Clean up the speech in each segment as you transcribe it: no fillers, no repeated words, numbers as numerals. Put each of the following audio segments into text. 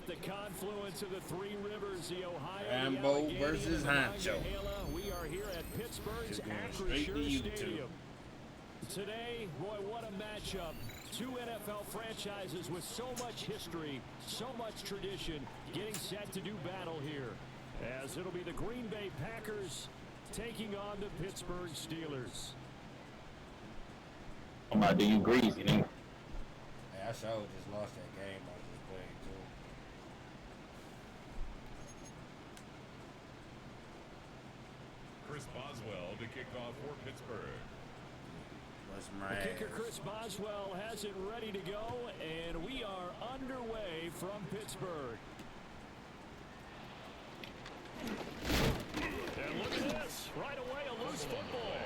at the confluence of the three rivers, the Ohio, Rambo versus Huncho. We are here at Pittsburgh's Straight to YouTube. Stadium. Today, Roy, what a matchup. Two NFL franchises with so much history, so much tradition, getting set to do battle here. As it'll be the Green Bay Packers taking on the Pittsburgh Steelers. I'm about to do you greasy, nigga. Hey, I sure just lost that game I was just playing too. Chris Boswell to kick off for Pittsburgh. The kicker Chris Boswell has it ready to go, and we are underway from Pittsburgh. And look at this, right away a loose football.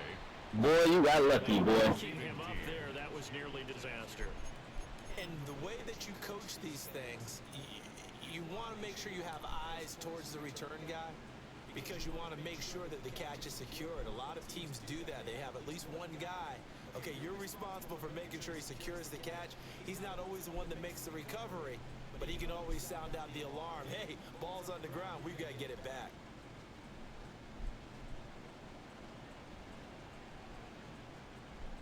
Boy, you got lucky, boy. Him up there, that was nearly disaster. And the way that you coach these things, you want to make sure you have eyes towards the return guy, because you want to make sure that the catch is secured. A lot of teams do that. They have at least one guy. Okay, you're responsible for making sure he secures the catch. He's not always the one that makes the recovery, but he can always sound out the alarm. Hey, ball's on the ground. We've got to get it back.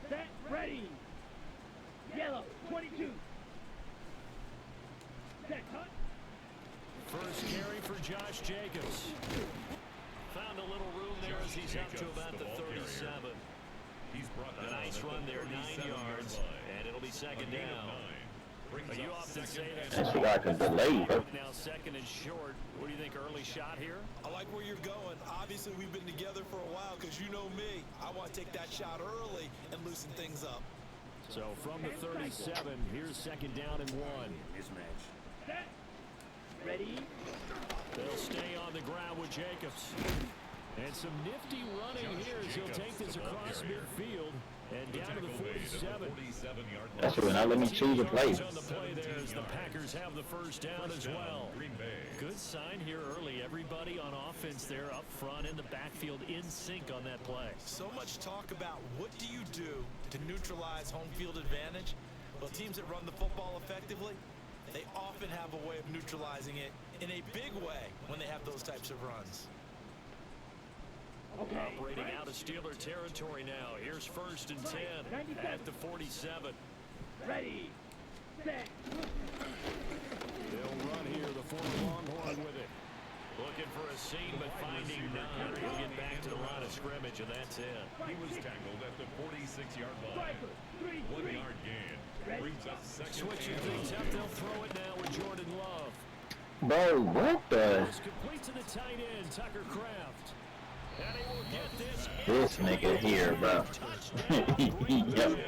Set, ready. Yellow, 22. Set, cut. First carry for Josh Jacobs. Found a little room there as he's up to about the 37. A nice run there, 9 yards, and it'll be second down. But you often say That's like a delay, bro. now second and short. What do you think, early shot here? I like where you're going. Obviously, we've been together for a while, because you know me. I want to take that shot early and loosen things up. So from the 37, here's second down and 1. Mismatch. Set, ready. They'll stay on the ground with Jacobs. And some nifty running here as he'll take this across midfield and down to the 47. That's when I let me choose a play. On the play there as the Packers have the first down as well. Good sign here early. Everybody on offense there up front in the backfield in sync on that play. So much talk about what do you do to neutralize home field advantage? Well, teams that run the football effectively, they often have a way of neutralizing it in a big way when they have those types of runs. Okay. Operating out of Steeler territory now. Here's first and 10 at the 47. Ready. Set. They'll run here, the former Longhorn with it. Looking for a seam, but finding none. He'll get back to the line of scrimmage, and that's it. He was tackled at the 46-yard line. 1 yard gain. Brings up second. Switching things up, they'll throw it now with Jordan Love. Bro, what the? It's complete to the tight end, Tucker Kraft. And he will get This nigga here, bro. Yep.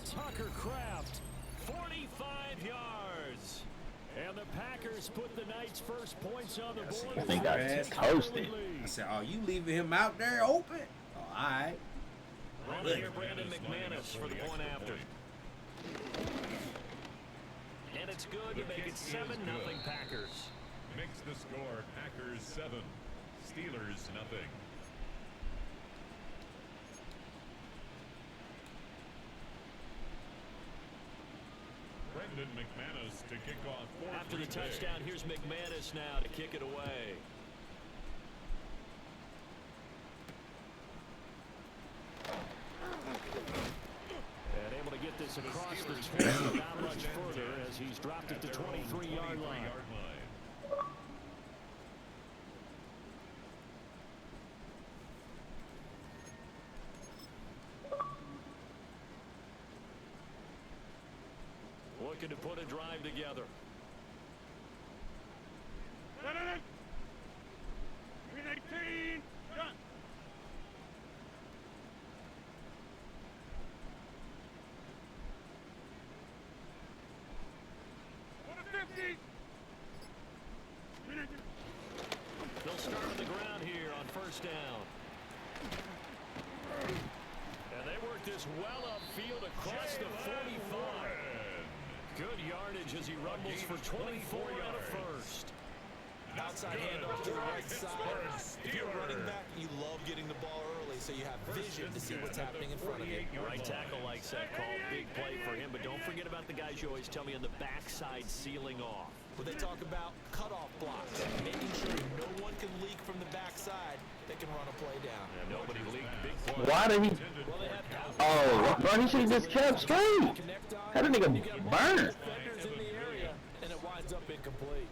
Tucker Kraft, 45 yards. And the Packers put the Knights' first points on the board. I think I toasted. I said, oh, you leaving him out there open? Oh, all right. Running here, Brandon McManus for the point after. And it's good to make it 7-0 Packers. Makes the score Packers 7, Steelers 0. Brendan McManus to kick off for After the touchdown, here's McManus now to kick it away. And able to get this across the 20, not much further as he's dropped it to 23-yard line. Looking to put a drive together. They'll start on the ground here on first down. And they work this well upfield across the 45. Good yardage as he rumbles for 24 on a first. Outside handoff to the right side. If you're a running back, you love getting the ball early so you have vision to see what's happening in front of you. Right tackle likes that call. Big play for him, but don't forget about the guys you always tell me on the backside sealing off. where they talk about cutoff blocks, making sure no one can leak from the backside that can run a play down. Yeah, nobody leaked big play. Why did he? Well, they have Oh, bro, he should have just kept straight. connect on. That nigga You got burn. defenders in the area, and it winds up incomplete.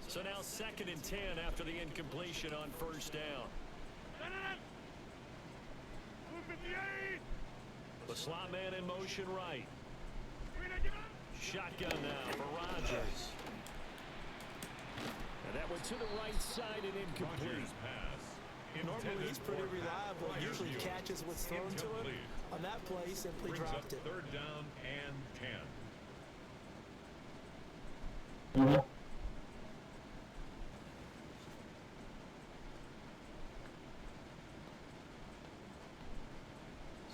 So now 2nd and 10 after the incompletion on first down. The slot man in motion right. Shotgun now for Rodgers. And that went to the right side and incomplete. Rodgers pass. Normally he's pretty Intended for reliable. Pat Usually Ryder. catches what's thrown to him. Incomplete. On that play, he simply Brings up dropped it. 3rd down and 10. Mhm.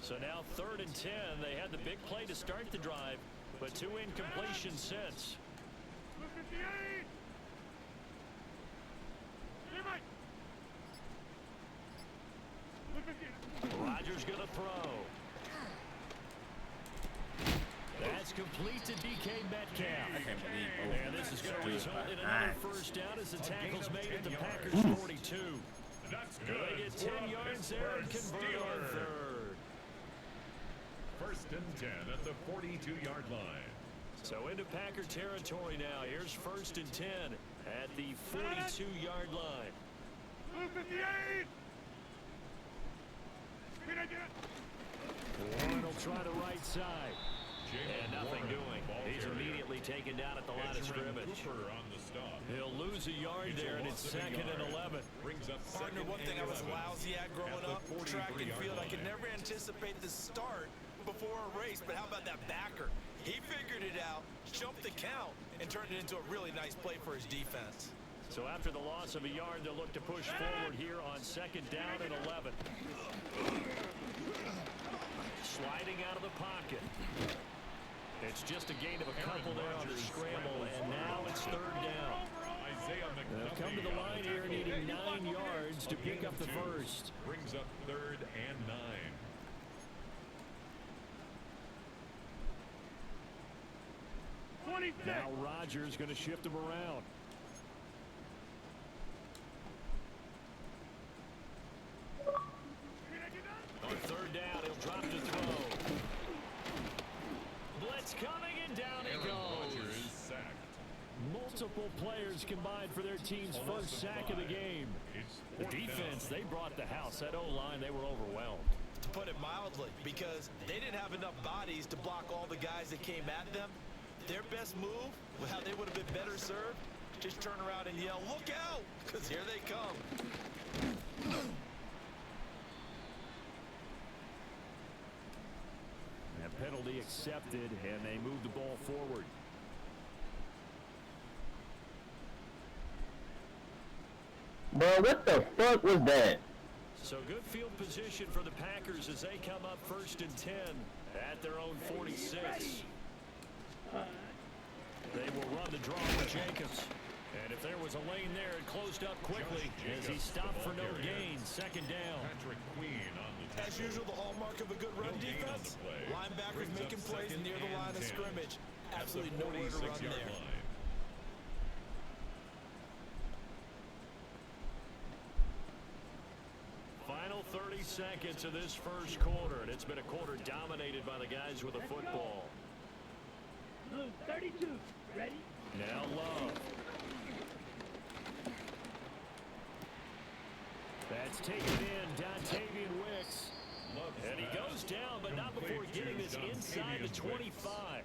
So now 3rd and 10. They had the big play to start the drive, but 2 incompletions since. Rodgers gonna throw. That's complete to DK Metcalf. I can't believe And this is going to result in another first down as the tackle's made at the Packers' 42. That's They good. get 10 yards there and convert on 3rd. 1st and 10 at the 42-yard line. So into Packer territory now. Here's 1st and 10 at the 42-yard line. Warren will try the right side. And nothing doing. He's immediately taken down at the line of scrimmage. Cooper on the stop. He'll lose a yard there, and it's 2nd and 11. Brings up Partner, 2nd one thing I and was 11 lousy at growing the up, track and 43-yard field, I could line. never anticipate the start before a race, but how about that backer? He figured it out, jumped the count, and turned it into a really nice play for his defense. So after the loss of a yard, they'll look to push forward here on 2nd down and 11. Sliding out of the pocket. It's just a gain of a couple there on the scramble, and now it's 3rd down. Isaiah They'll come to the line here needing 9 yards to pick up the first. Brings up 3rd and 9. Now Rodgers going to shift him around. On 3rd down, he'll drop to throw. Blitz coming, and down he Rodgers goes. is sacked. Multiple players combined for their team's first sack of the game. It's The 4th defense, down. they brought the house. That O-line, they were overwhelmed. To put it mildly, because they didn't have enough bodies to block all the guys that came at them. Their best move, how they would have been better served, just turn around and yell, "Look out!" Because here they come. And penalty accepted, and they move the ball forward. Bro, what the fuck was that? So good field position for the Packers as they come up 1st and 10 at their own 46. They will run the draw with Jacobs. And if there was a lane there, it closed up quickly as he stopped for no gain. 2nd down. Patrick Queen on the tackle. As usual, the hallmark of a good run No gain on defense, the play. linebackers Brings up making plays 2nd near the and line of 10 scrimmage. at Absolutely the nowhere to run 46-yard there. line. Final 30 seconds of this first quarter, and it's been a quarter dominated by the guys with the football. Blue 32. Ready? Now Love. That's taken in, Dontavian Wicks. And he goes down, but not before getting this inside the 25.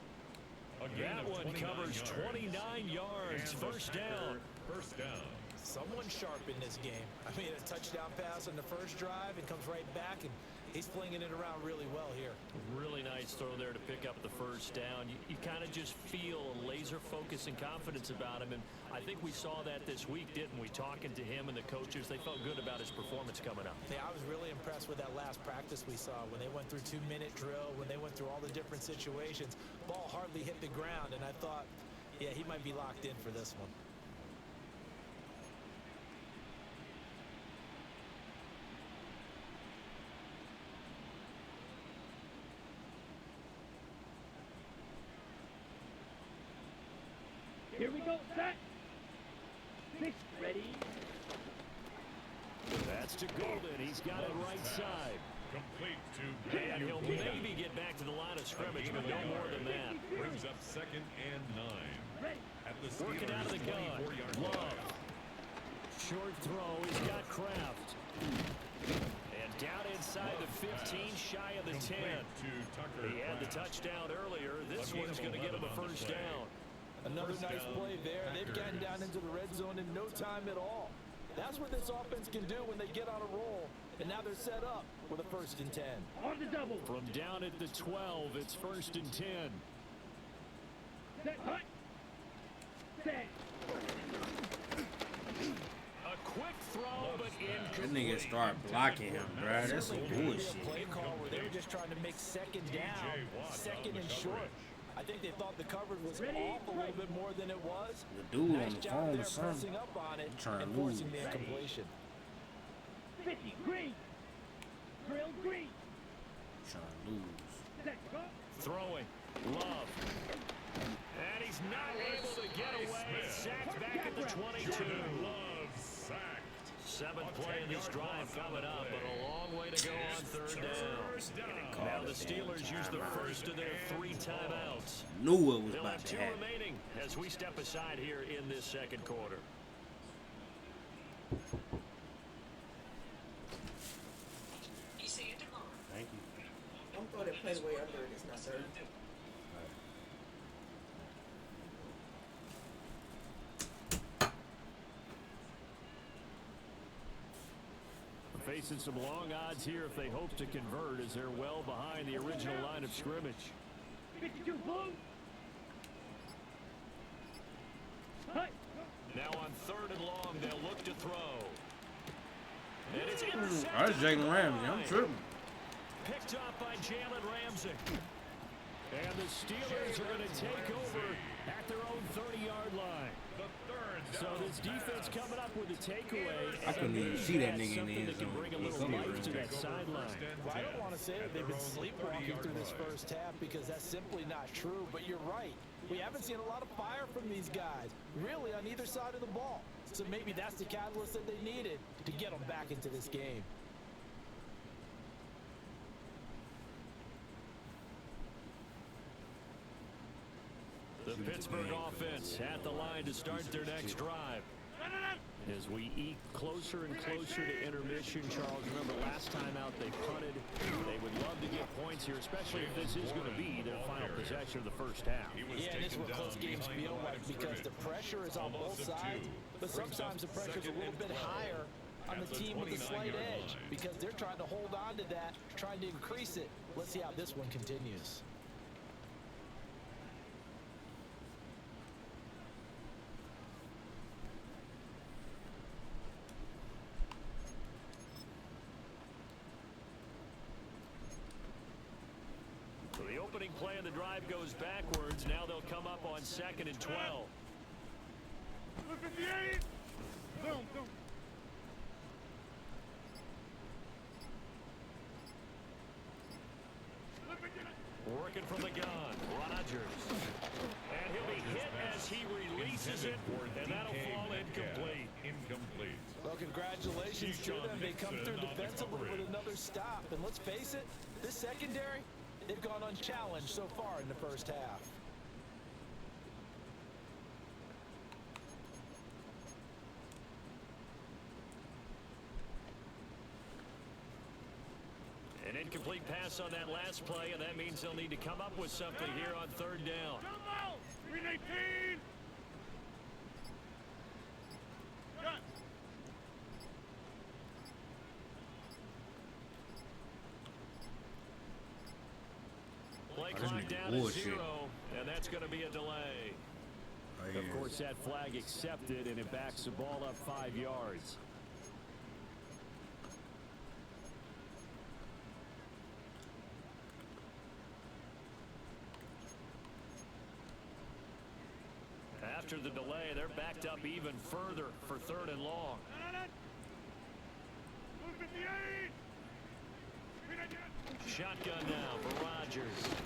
That one covers 29 yards. First down. First down. Someone sharp in this game. I mean, a touchdown pass on the first drive and comes right back, and he's flinging it around really well here. Really nice throw there to pick up the first down. You kind of just feel a laser focus and confidence about him, and I think we saw that this week, didn't we? Talking to him and the coaches, they felt good about his performance coming up. Yeah, I was really impressed with that last practice we saw when they went through 2-minute drill, when they went through all the different situations. Ball hardly hit the ground, and I thought, yeah, he might be locked in for this one. Here we go. Set. 6. Ready. That's to Golden. He's got it right side. Complete to And he'll maybe get back to the line of scrimmage, but no more than that. Brings up 2nd and 9. Ready. At the Working out of the gun. 24-yard line. Love. Short throw. He's got Kraft. And down inside the 15, shy of the 10. To Tucker. He had the touchdown earlier. This one's going to get him a first down. Another First nice down, play there. They've gotten Packers. down into the red zone in no time at all. That's what this offense can do when they get on a roll. And now they're set up with a 1st and 10. On the double. From down at the 12, it's 1st and 10. Set. Hut. Set. A quick throw, but That incomplete. nigga start blocking him, bro. That's some Certainly could be bullshit. a play call where they were just trying to make 2nd down, 2nd and short. I think they thought the coverage was off a little bit more than it was. The dude on Nice the job phone there or something. pressing up on it Trying to and lose. forcing the incompletion. 50. Green. Drill green. Trying to lose. Set. Go. Throwing. Love. And he's not able to get away. Sacked back at the 22. Love sacked. 7th play in this drive coming up, but a long way to go on 3rd down. Now the Steelers use the first of their 3 timeouts. Knew it was They'll about have to 2 happen. remaining as we step aside here in this 2nd quarter. Thank you. Don't throw that plate away under it. It's not served. Facing some long odds here if they hope to convert, as they're well behind the original line of scrimmage. 52. Blue. Hut. Now on 3rd and long, they'll look to throw. And it's intercepted. That's Jalen Ramsey. I'm tripping. Picked off by Jalen Ramsey. And the Steelers are going to take over at their own 30-yard line. The 3rd So down this defense pass. coming up with a takeaway. I couldn't even see that nigga in the Something end that can zone. bring a He little come life around. to that sideline. Well, I don't want to say that they've been sleepwalking through this first half because that's simply not true, but you're right. We haven't seen a lot of fire from these guys, really on either side of the ball. So maybe that's the catalyst that they needed to get them back into this game. The Pittsburgh offense at the line to start their next drive. As we eke closer and closer to intermission, Charles, remember last time out they punted. They would love to get points here, especially if this is going to be their final possession of the first half. Yeah, and this is what close games feel like because the pressure is on both sides, but sometimes the pressure is a little bit higher on the team with the slight edge because they're trying to hold on to that, trying to increase it. Let's see how this one continues. So the opening play of the drive goes backwards. Now they'll come up on 2nd and 12. Working from the gun, Rodgers. And he'll be hit as he releases it, and that'll fall incomplete. Incomplete. Well, congratulations to them. They come through defensively with another stop. And let's face it, this secondary, they've gone unchallenged so far in the first half. An incomplete pass on that last play, and that means they'll need to come up with something here on 3rd down. Play This clock nigga down to bullshit. 0, and that's going to be a delay. Of course, that flag accepted, and it backs the ball up 5 yards. After the delay, they're backed up even further for 3rd and long. Shotgun now for Rodgers.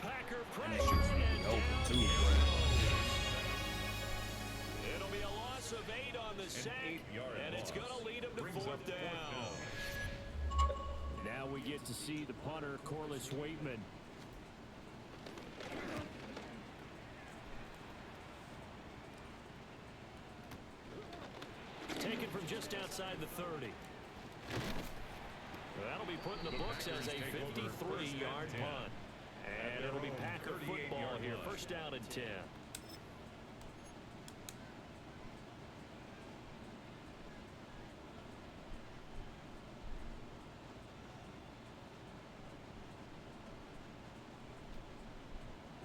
Packer pressure and Open down too, he bro. goes. made on the An sack, 8-yard and it's going loss. to lead him to Brings up fourth down. Now we get to see the punter, Corliss Waitman. Taken from just outside the 30. That'll be put in the books as a 53-yard punt. And it'll be Packer football here. First down and 10.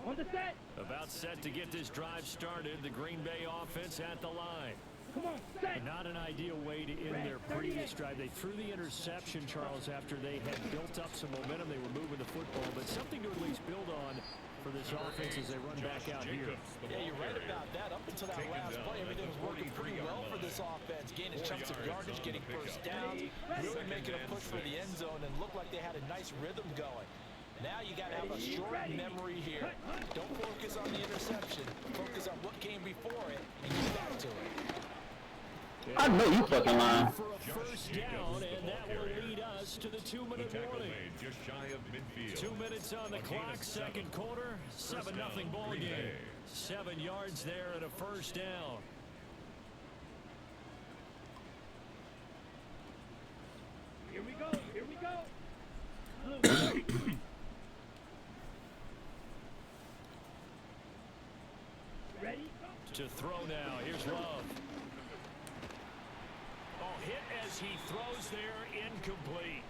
On the set. About set to get this drive started. The Green Bay offense at the line. Come on, set. Not an ideal way to end their previous drive. They threw the interception, Charles, after they had built up some momentum. They were moving the football, but something to at least build on for this offense as they run back out here. Yeah, you're right about that. Up until that last play, everything was working pretty well for this offense. Gaining chunks of yardage, getting first downs, really making a push for the end zone, and looked like they had a nice rhythm going. Now you got to have a short memory here. Don't focus on the interception. Focus on what came before it and get back to it. I know you fucking lying. For a first down, and that will lead us to the 2-minute warning. Just shy of midfield. 2 minutes on the clock, second quarter, 7-0 ball game. 7 yards there and a first down. Here we go. Here we go. Blue. Ready? To throw now. Here's Love. Oh, hit as he throws there, incomplete.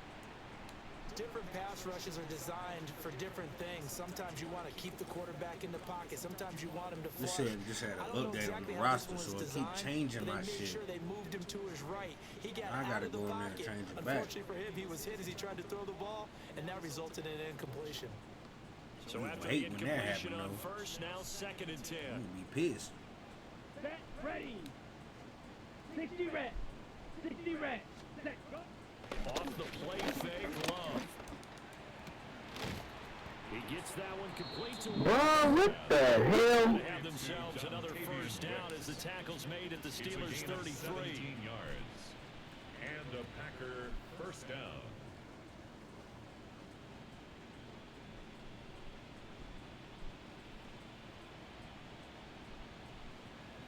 Different pass rushes are designed for different things. Sometimes you want to keep the quarterback in the pocket. Sometimes you want him to This flush. shit just had I an don't know update on exactly the how this roster, one was so it keep designed, changing but my they made shit. sure they moved him to his right. He got I out gotta of the go in there and pocket. change it back. Unfortunately for him, he was hit as he tried to throw the ball, and that resulted in an incompletion. So You after hate the when that incompletion happen, on though. first, now second and 10. I'm gonna be pissed. Set. Ready. 60 red. 60 red. Set. Go. Off the play fake, Love. He gets that one complete to Bro, what the hell? They have themselves another first down as the tackle's made at the Steelers' 33. 17 yards. And a Packer first down.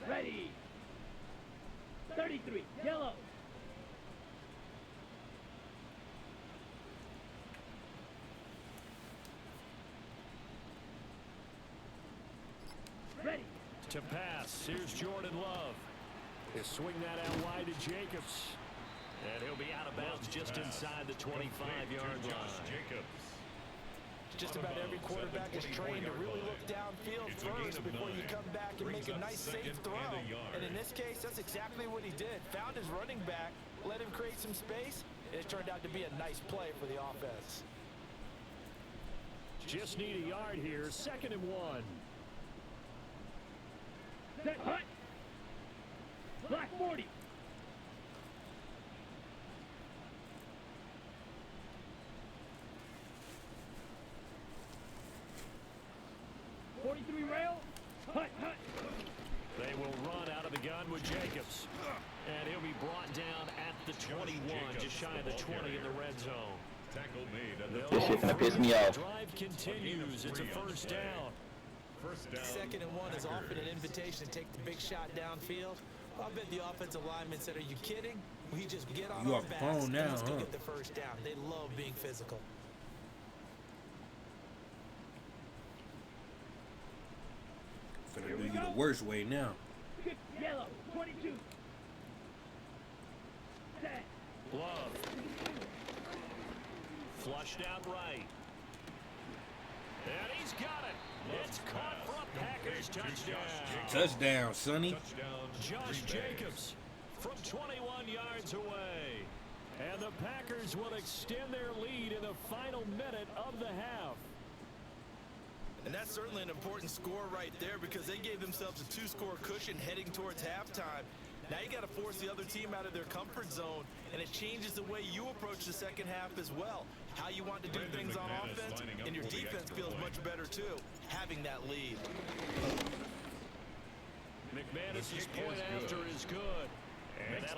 Ready. 33. Yellow. Ready. To pass, here's Jordan Love. He'll swing that out wide to Jacobs. And he'll be out of bounds just inside the 25-yard line. Jacobs. Just about every quarterback is trained to really look downfield first before you come back and make a nice safe throw. And in this case, that's exactly what he did. Found his running back, let him create some space, and it turned out to be a nice play for the offense. Just need a yard here, second and 1. Set. Hut. Black 40. .43 rail. Hut. Hut. They will run out of the gun with Jacobs. And he'll be brought down at the 21, just shy of the 20 in the red zone. Tackle made at the This shit gonna piss me off. Drive continues. It's a first down. first down. Second and 1 is often an invitation to take the big shot downfield. I bet the offensive lineman said, "Are you kidding? We just get on You our off the backs phone and now, let's go huh? get the first down." They love being physical. Gonna do you the worst way now. Yellow. 22. Set. Love. Flushed out right. And he's got it. It's caught for a Packers touchdown. Touchdown, Sonny. Touchdown. Josh Green Bay. Jacobs from 21 yards away. And the Packers will extend their lead in the final minute of the half. And that's certainly an important score right there because they gave themselves a 2-score cushion heading towards halftime. Now you got to force the other team out of their comfort zone, and it changes the way you approach the second half as well. How you want to do things on offense, and your defense feels much better too, having that lead. McManus's point after is good.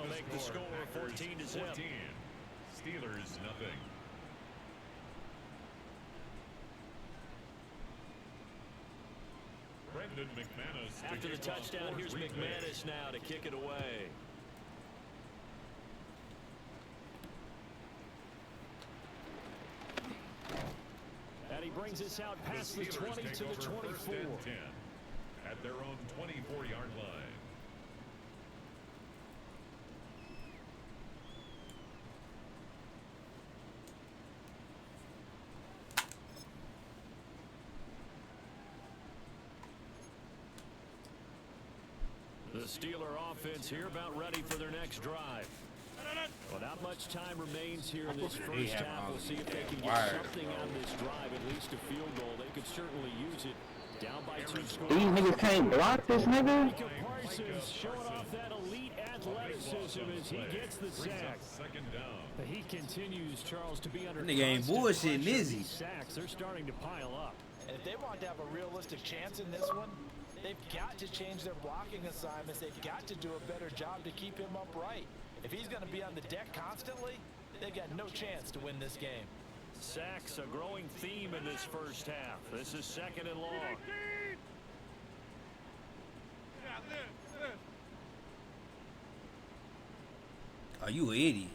That'll make the score 14 to zip. 14. Steelers nothing. Brendan McManus. After the touchdown, here's McManus now to kick it away. And he brings us out past the 20 to the 24. At their own 24-yard line. The Steeler offense here about ready for their next drive. Well, not much time remains here in this first half. We'll see if they can get something out of this drive, at least a field goal. They could certainly use it. Down by 2 scores. These niggas can't block this nigga. Parsons showing off that elite athleticism as he gets the sack. Second down. He continues, Charles, to be under Nigga ain't constant bullshitting, pressure. is he? These sacks, they're starting to pile up. And if they want to have a realistic chance in this one, they've got to change their blocking assignments. They've got to do a better job to keep him upright. If he's going to be on the deck constantly, they've got no chance to win this game. Sacks, a growing theme in this first half. This is second and long. Are you an idiot?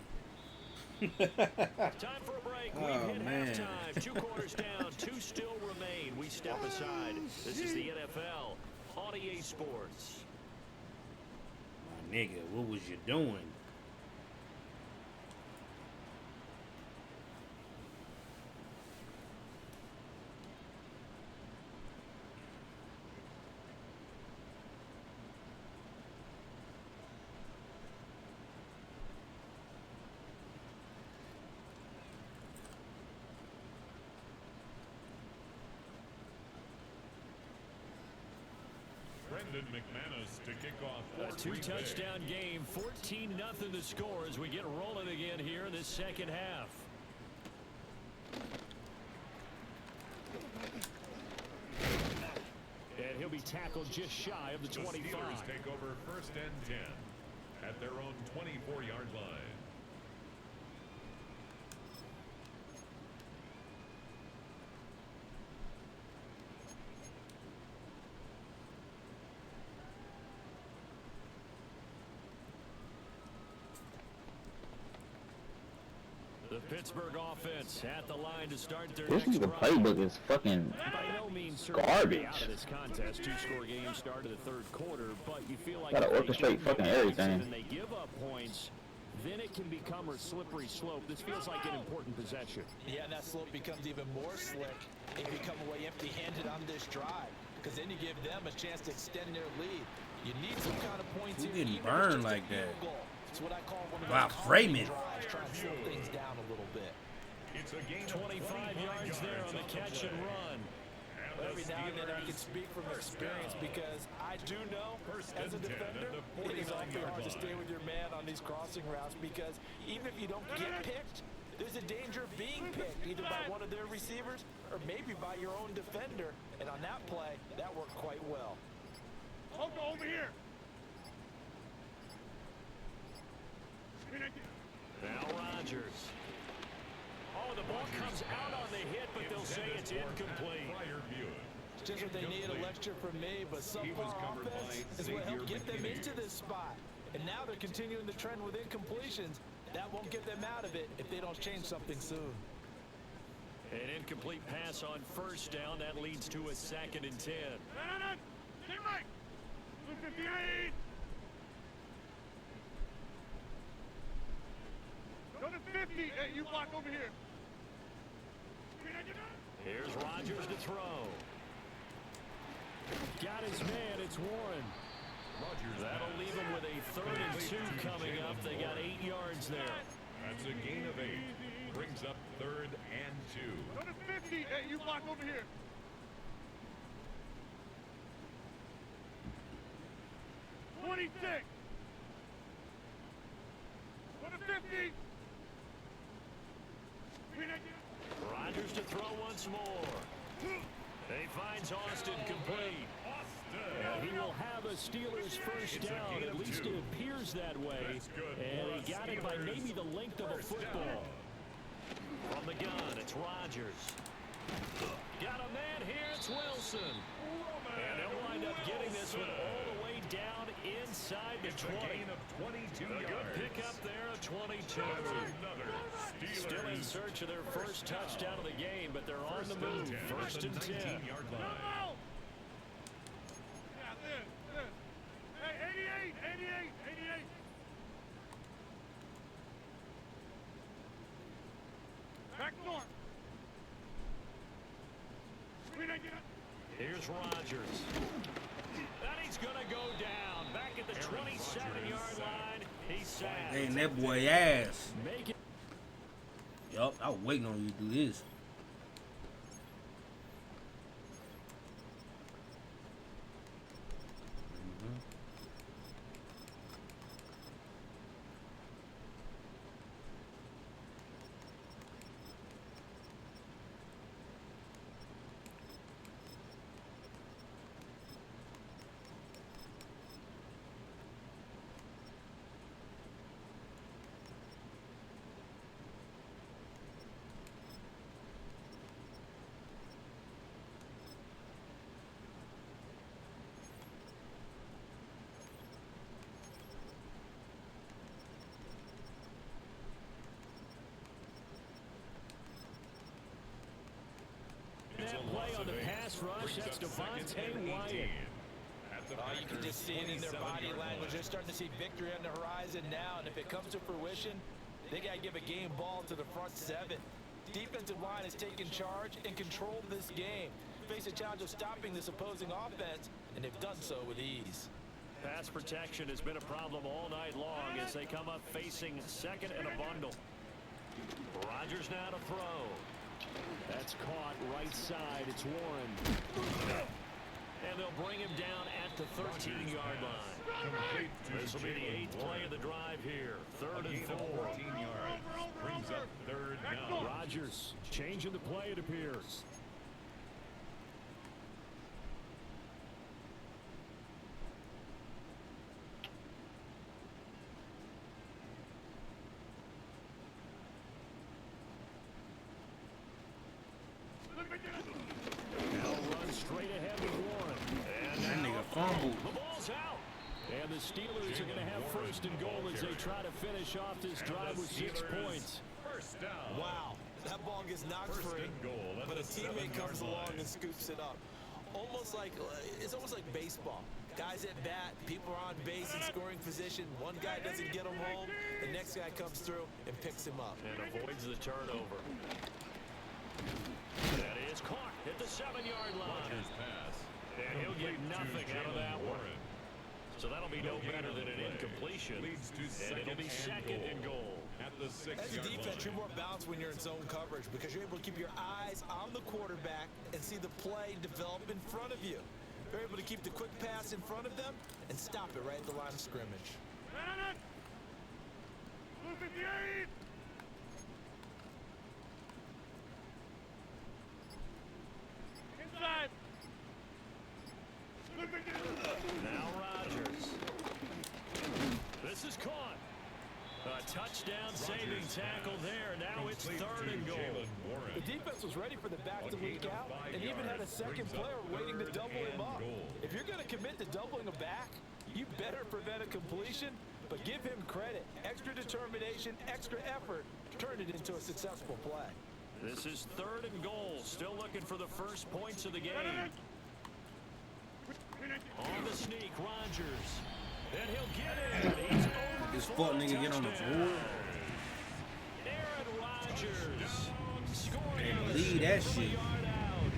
Time for a break. We've hit man. halftime. 2 quarters down, 2 still remain. We step aside. This is the NFL on EA Sports. My nigga, what was you doing? Brendan McManus to kick off. A 2-touchdown game, 14-0 the score as we get rolling again here in this second half. And he'll be tackled just shy of the 25. The Steelers take over first and 10 at their own 24-yard line. The Pittsburgh offense at the line to start their This next nigga drive. playbook is fucking By no means garbage. out of this contest. 2-score game started the third quarter, but you feel like Gotta if they orchestrate don't fucking get points everything. And they give up points, then it can become a slippery slope. This feels like an important possession. Yeah, and that slope becomes even more slick if you come away empty-handed on this drive, because then you give them a chance to extend their lead. You need some kind of points Who here. getting even if it's burned just a like field that? goal. It's what I call one of Wow, those Freeman. drives, trying to slow things down a little bit. It's a gain of 25 yards there on the catch and run. Every now and then I can speak from experience because I do know, as a defender, it is awfully hard to stay with your man on these crossing routes because even if you don't get picked, there's a danger of being picked either by one of their receivers or maybe by your own defender. And on that play, that worked quite well. Huncho, over here. Now Rodgers. Oh, the ball comes out on the hit, but they'll say it's incomplete. It's just what they need, a lecture from me, but subpar offense is what helped get them into this spot. And now they're continuing the trend with incompletions. That won't get them out of it if they don't change something soon. An incomplete pass on first down. That leads to a 2nd and 10. Stay right. 258. Go to 50. Hey, you block over here. Here's Rodgers to throw. Got his man. It's Warren. That'll leave him with a 3rd and 2 coming up. They got 8 yards there. That's a gain of 8. Brings up 3rd and 2. Go to 50. Hey, you block over here. Go to 50. Rodgers to throw once more. He finds Austin complete. And he will have a Steelers first down. At least it appears that way. And he got it by maybe the length of a football. From the gun, it's Rodgers. Got a man here, it's Wilson. And they'll wind up getting this one all the way down inside the 20. A good pickup there of 22. Still in search of their first touchdown of the game, but they're on the move. First and 10. Hey, 88, 88, 88. Back north. Here's Rodgers. And he's going to go down. Back at the 27-yard line. He's sacked. Dang, that boy ass. Make it. Yup, I was waiting on you to do this. That play on the pass rush, that's Devontae Wyatt. You can just see it in their body language. They're starting to see victory on the horizon now, and if it comes to fruition, they got to give a game ball to the front seven. Defensive line has taken charge and controlled this game. Face a challenge of stopping this opposing offense, and they've done so with ease. Pass protection has been a problem all night long as they come up facing second and a bundle. Rodgers now to throw. That's caught right side. It's Warren. And they'll bring him down at the 13-yard line. This will be the 8th play of the drive here. Third and 4. 14 yards. Brings up third down. Rodgers changing the play, it appears. Now run straight ahead with Warren. And That now nigga fumbled. the ball's out. And the Steelers are going to have first and goal as they try to finish off this drive with 6 points. First down. Wow, that ball gets knocked First free, and goal at but a the teammate 7-yard comes along line. and scoops it up. It's almost like baseball. Guys at bat, people are on base in scoring position. One guy doesn't get him home, the next guy comes through and picks him up. And avoids the turnover. That is caught at the 7-yard line. Rodgers pass. And he'll get Complete to nothing out of that one. Warren. So that'll be no better than an Play. incompletion. Leads to And it'll be second and goal. At the 6-yard As a defense, you're line. more balanced when you're in zone coverage because you're able to keep your eyes on the quarterback and see the play develop in front of you. You're able to keep the quick pass in front of them and stop it right at the line of scrimmage. Blue 58. Inside. Blue 58. Now Rodgers. This is caught. A touchdown saving tackle there. Now it's third and goal. The defense was ready for the back to leak out and even had a second player waiting to double him up. If you're going to commit to doubling a back, you better prevent a completion, but give him credit. Extra determination, extra effort turned it into a successful play. This is third and goal. Still looking for the first points of the game. On the sneak, Rodgers. And he'll get it. He's over. This fuck nigga get on the board. Aaron Rodgers scoring Can't on the believe that shit. 70-yard out.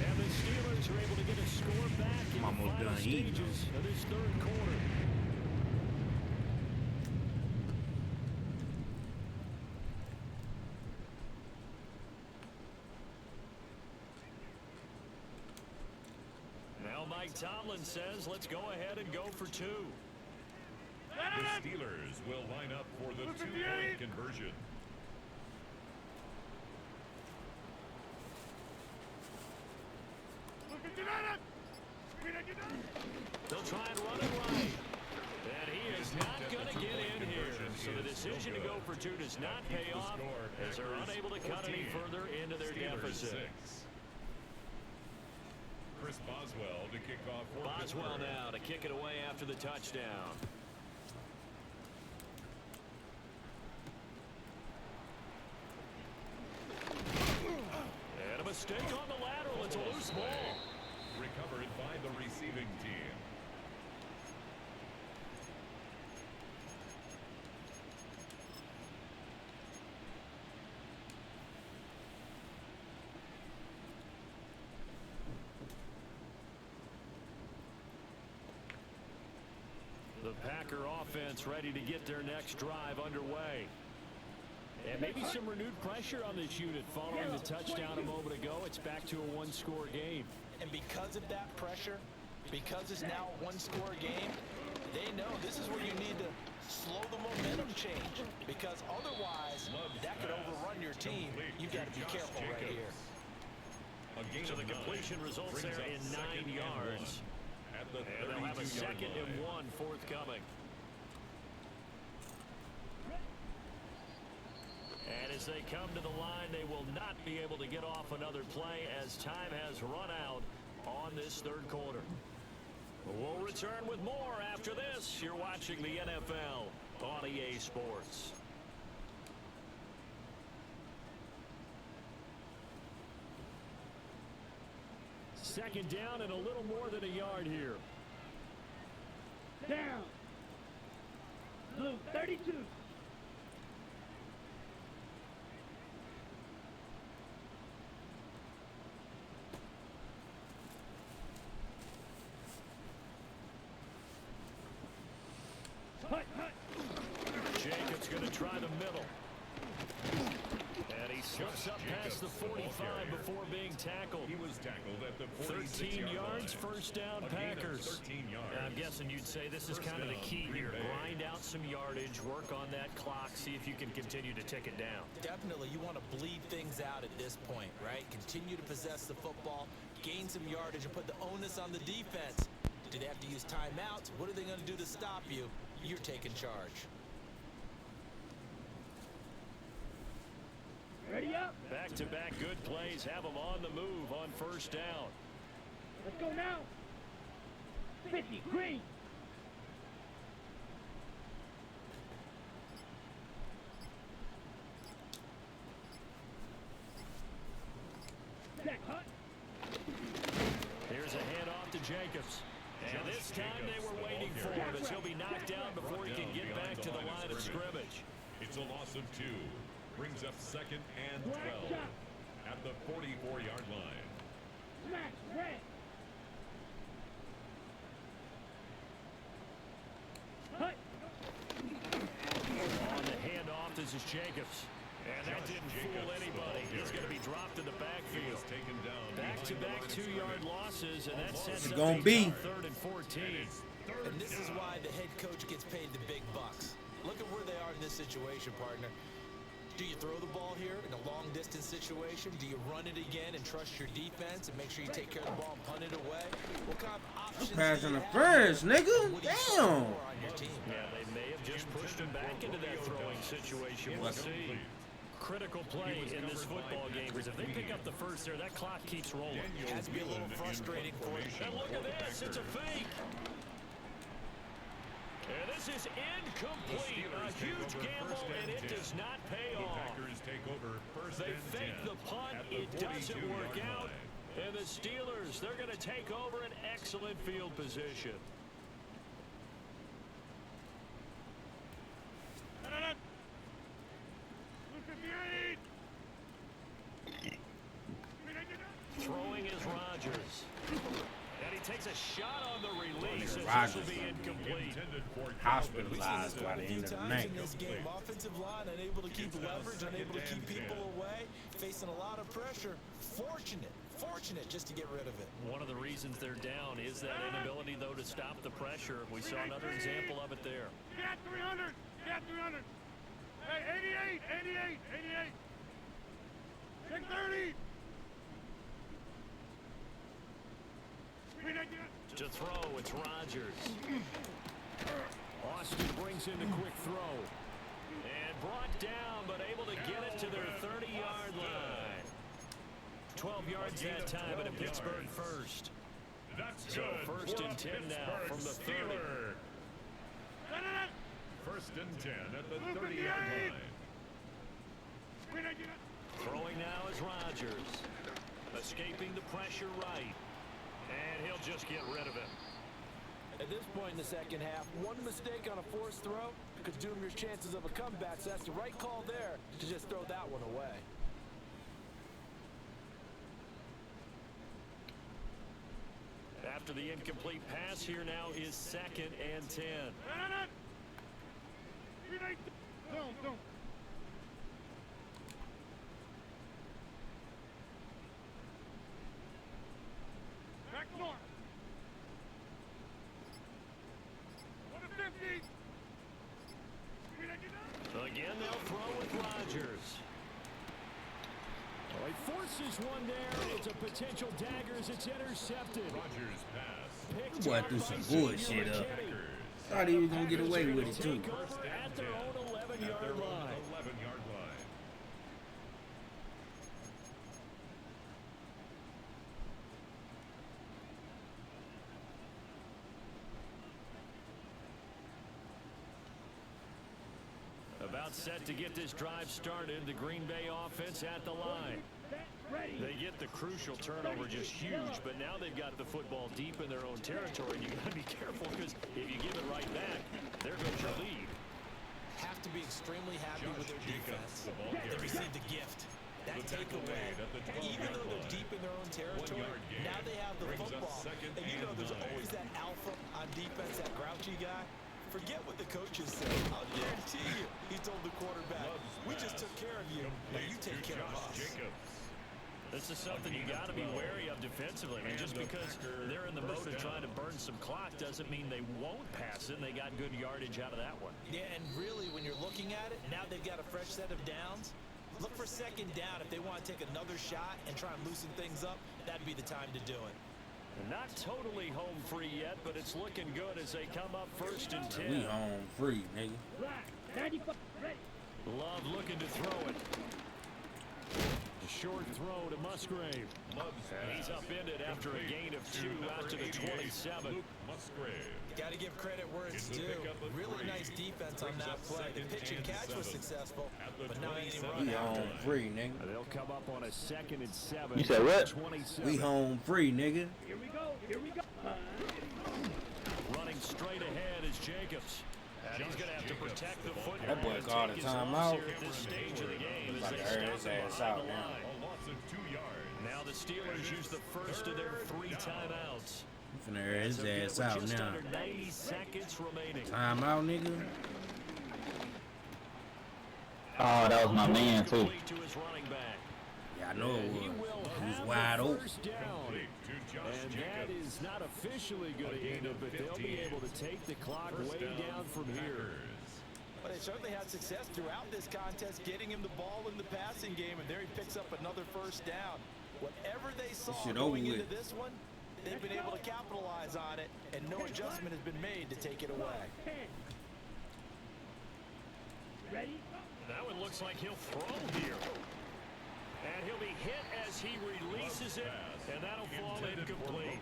And the Steelers are able to get a score back in I'm the almost final done eating. stages of this third quarter. Now Mike Tomlin says, let's go ahead and go for 2. The Steelers will line up for the 2-point conversion. Blue 59. They'll try and run it right. And he is not going to get in here. So the decision to go for two does not pay off as they're unable to cut any further into their deficit. Chris Boswell to kick off for Boswell Pittsburgh. now to kick it away after the touchdown. And a mistake on the lateral. It's a loose ball. Recovered by the receiving team. The Packer offense ready to get their next drive underway. And maybe some renewed pressure on this unit following the touchdown a moment ago. It's back to a one-score game. And because of that pressure, because it's now a one-score game, they know this is where you need to slow the momentum change. Because otherwise, that could overrun your team. You've got to be careful right here. So the completion results there in 9 yards. And they'll have a 2nd and 1 forthcoming. And as they come to the line, they will not be able to get off another play as time has run out on this third quarter. We'll return with more after this. You're watching the NFL on EA Sports. Second down and a little more than a yard here. Down. Blue 32. Hut, hut. Jacobs going to try the middle. And he slips up past the 45 before being tackled. He was tackled at the 13 yards, line. first down, A gain of Packers. 13 yards. And I'm guessing you'd say this is First kind of the down, key Green here. Bay. Grind out some yardage, work on that clock, see if you can continue to tick it down. Definitely, you want to bleed things out at this point, right? Continue to possess the football, gain some yardage, and put the onus on the defense. Do they have to use timeouts? What are they going to do to stop you? You're taking charge. Ready up. Back-to-back good plays have them on the move on first down. Let's go now. 50. Green. Zach Hunt. Here's a handoff to Jacobs. And this time they were waiting for him as he'll be knocked down before he can get back to the line of scrimmage. It's a loss of 2. Brings up 2nd and 12 at the 44-yard line. Smash. Red. Hut. On the handoff, this is Jacobs. And that didn't fool anybody. He's going to be dropped in the backfield. Taken down Back-to-back 2-yard losses, and that sets up gonna a be 3rd and 14. And this is why the head coach gets paid the big bucks. Look at where they are in this situation, partner. Do you throw the ball here in a long-distance situation? Do you run it again and trust your defense and make sure you take care of the ball and punt it away? What kind of options Pass do on you the have? first, nigga. What do you Damn. score on your team? Yeah, they may have just pushed him back into that throwing situation. We'll see. Critical play in this football game because if they pick up the first there, that clock keeps rolling. It has to be a little frustrating for them. And look at this, it's a fake. And this is incomplete. A huge gamble, and it does not pay off. Packers take over first They and fake 10 the punt. at the It doesn't 42-yard work out. line. And the Steelers, they're going to take over an excellent field position. Throwing is Rodgers. And he takes a shot on the release. This will be incomplete. Intended for Hospitalized by the A few end of the times night. in this game, offensive line unable to keep leverage, unable to keep people away, facing a lot of pressure. Fortunate just to get rid of it. One of the reasons they're down is that inability, though, to stop the pressure. We saw another example of it there. Get 300. Get 300. Hey, 88. 88. 630. To To throw, it's Rodgers. Austin brings in the quick throw. And brought down, but able to get it to their 30-yard line. 12 yards that time, and a Pittsburgh first. That's So good. first and 10 now from the 30. First and 10 at the 30-yard line. Throwing now is Rodgers. Escaping the pressure right. And he'll just get rid of it. At this point in the second half, one mistake on a forced throw could doom your chances of a comeback, so that's the right call there to just throw that one away. After the incomplete pass, here now is second and 10. Back north. Again, they'll throw with Rodgers. Well, he forces one there. It's a potential dagger as it's intercepted. Rodgers pass. Picked Boy, up threw some by bullshit up. McKinney. Thought he was gonna get away with it too. Take over at their own 11-yard line. 11-yard line. About set to get this drive started. The Green Bay offense at the line. They get the crucial turnover, just huge, but now they've got the football deep in their own territory, and you got to be careful because if you give it right back, there goes your lead. Have to be extremely happy with their defense. They received the gift. That takeaway, even though they're deep in their own territory, now they have the football. And you know there's always that alpha on defense, that grouchy guy. Forget what the coaches say. I'll guarantee you, he told the quarterback, we just took care of you, now you take care of us. This is something you got to be wary of defensively. I mean, just because they're in the mode of trying to burn some clock doesn't mean they won't pass it. And they got good yardage out of that one. Yeah, and really, when you're looking at it, now they've got a fresh set of downs. Look for second down. If they want to take another shot and try and loosen things up, that'd be the time to do it. Not totally home free yet, but it's looking good as they come up first and 10. We home free, nigga. Love looking to throw it. A short throw to Musgrave. He's upended after a gain of 2 out to the 27. Musgrave. Got to give credit where it's due. Really nice defense on that play. The pitch and catch was successful, but now any run We after home it. free, nigga. They'll come up on a 2nd and 7. You said what? 27. We home free, nigga. Here we go. Here we go. Running straight ahead is Jacobs. And he's going to have to protect the football. That boy and called take a his timeout. loss here at this stage of the game. He's as about they to hurry stop his him ass behind out the now. line. A loss of 2 yards. Now the Steelers use the first of their 3 timeouts. I'm finna air his ass out Just now. under 90 seconds remaining. Time out, nigga. Oh, that was my man too. Complete to his running back. Yeah, I know it He was. will He was have wide the open. first down. Complete to Josh And that Jacobs. is not officially going to end it, but they'll be able to take the clock way down from here. But they certainly had success throughout this contest, getting him the ball in the passing game, and there he picks up another first down. Whatever they saw shit over going into with. this one, they've been able to capitalize on it, and no adjustment has been made to take it away. Ready? That one looks like he'll throw here. And he'll be hit as he releases it, and that'll fall incomplete.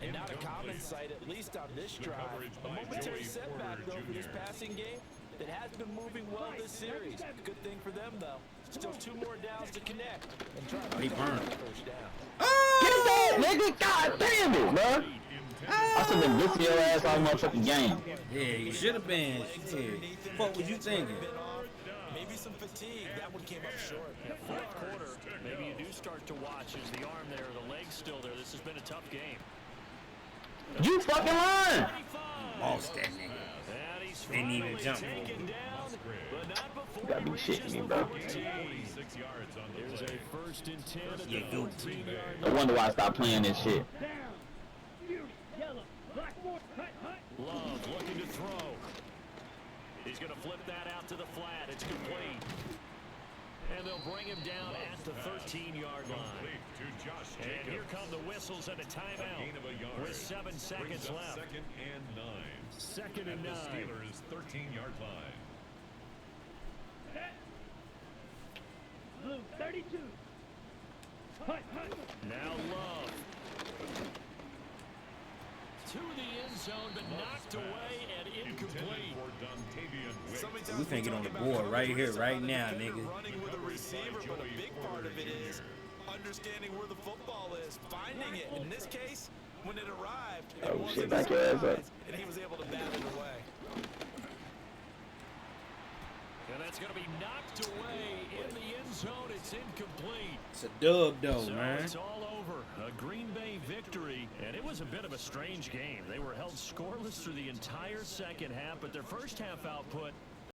And not a common sight, at least on this drive. A momentary setback, though, for this passing game that has been moving well this series. Good thing for them, though. Still 2 more downs to connect and try to He pick up burned. that first down. Get that, nigga! God damn it, bro! I should have been blitzing your ass all motherfucking game. Yeah, you should have been. Shit. What was you thinking? Bit off. Maybe some fatigue. That one came up short. Fourth quarter, maybe you do start to watch as the arm there, the leg's still there. This has been a tough game. You fucking lying! Lost that nigga. And he's Didn't even finally jump. taken down, but not before You gotta be he reaches shitting me, the bro. 14. 6 yards on the There's play. a first and 10 at Yeah, the go. 14-yard No line. wonder why I stopped playing this shit. Down. Fierce. Yellow. Blackboard. Hut. Hut. Love looking to throw. He's going to flip that out to the flat. It's complete. And they'll bring him down at the 13-yard line. To Josh And here come the whistles and a timeout gain of a yard. with 7 seconds left. Second and 9. Second and 9. The Steelers' 13-yard line. Set. Blue 32. Hunt. Now Love. To the end zone, but knocked away and incomplete. We finna get on the board right here, right now, nigga. Running with a receiver, but a big part of it is understanding where the football is, finding it. In this case, when it arrived, it wasn't back your ass up. and he was able to bat it away. And that's going to be knocked away in the end zone. It's incomplete. It's a dub, though, So man. it's all over. A Green Bay victory. And it was a bit of a strange game. They were held scoreless through the entire second half, but their first half output